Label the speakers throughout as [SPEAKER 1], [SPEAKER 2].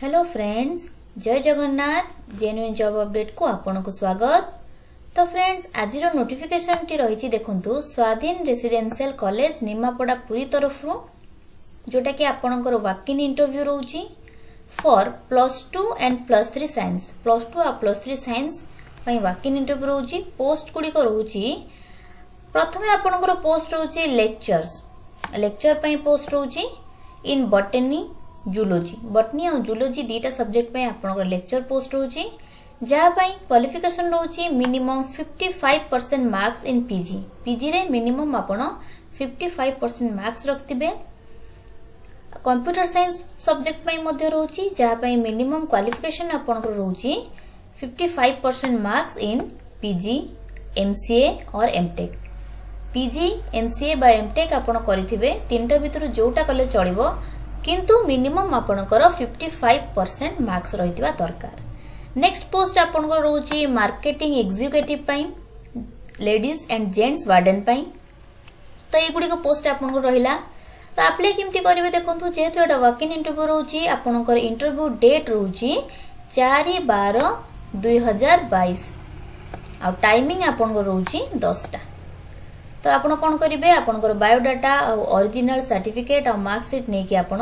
[SPEAKER 1] Hello friends, जय Jagannath. Genuine job update को आपन को स्वागत। तो फ्रेंड्स, आज नोटिफिकेशन टी रही देखंतु स्वाधीन रेसिडेंशियल कॉलेज निमापड़ा पुरी तरफ जोटा कि आपनकर वॉक इन इंटरव्यू रोची फॉर +2 एंड +3 साइंस। +2 और +3 साइंस पई वॉक इन इंटरव्यू रोची। पोस्ट गुडी को रोची प्रथमे आपनकर पोस्ट रोची लेक्चर पई पोस्ट रोची इन बॉटनी जूलोजी। बॉटनी और जूलोजी दीटा सब्जेक्ट पे आपनकर लेक्चर पोस्ट होची, जहाँ पई क्वालिफिकेशन रोची minimum 55% marks in PG. PG रे मिनिमम आपण 55% मार्क्स रखतिबे। कंप्यूटर साइंस सब्जेक्ट पई मध्ये रोची, जहाँ पई मिनिमम क्वालिफिकेशन आपनकर रोची 55% मार्क्स इन पीजी, एमसीए और एमटेक। पीजी, एमसीए बा एमटेक आपण करिथिबे, तीनटा भितर जोटा कले चलिबो, किंतु मिनिमम आपनकर 55% मार्क्स रहितबा दरकार। नेक्स्ट पोस्ट आपनकर रोची मार्केटिंग एग्जीक्यूटिव पई, लेडीज एंड जेंट्स वार्डन पई। तो ए गुडी को पोस्ट आपनकर रहिला। तो अप्लाई केमती करिवे देखंतु, जेहेतु एटा वॉक इन इंटरव्यू रोची, आपनकर इंटरव्यू डेट रोची 4/12/2022 आ टाइमिंग आपनकर रोची 10टा। तो आपण कौन करेंगे, आपनकर बायोडाटा ओरिजिनल सर्टिफिकेट और मार्कशीट नहीं आपण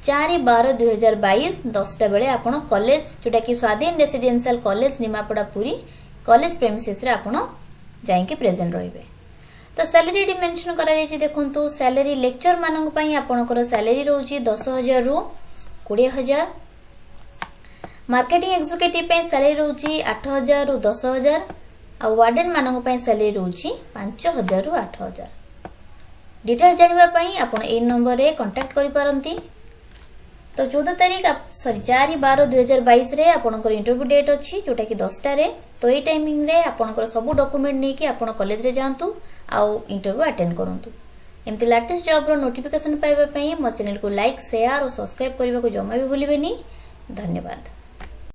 [SPEAKER 1] 4/12/2022 10टा बेले आपण कॉलेज जोटा कि स्वाधीन residential college Nimapada Puri college premises रे आपण जाइके प्रेजेंट रहिबे। तो सैलरी डी मेंशन करा जायछि देखंतु, सैलरी लेक्चर मानक पई आपनकर सैलरी रहउछि 10,000 रु 20,000। मार्केटिंग एग्जीक्यूटिव पे सैलरी रहउछि 8,000 रु 10,000 आ वार्डन मानक पई सैलरी रहउछि 5,000 रु 8,000। डिटेल्स जानिबा पई आपण ए नंबर रे कांटेक्ट करि पारंती। तो 14 तारीख 4/12/2022 रे आपनकर इंटरव्यू डेट अछि, जोटा कि 10टा रे। तो ए टाइमिंग रे आपनकर सब डॉक्यूमेंट नै कि आपण कॉलेज रे जांतु आ इंटरव्यू अटेंड करंतु। एमति लेटेस्ट जॉब रो नोटिफिकेशन पाइबा पई मो चैनल को लाइक, शेयर और सब्सक्राइब करबा को जमा भी भूलिबेनी। धन्यवाद।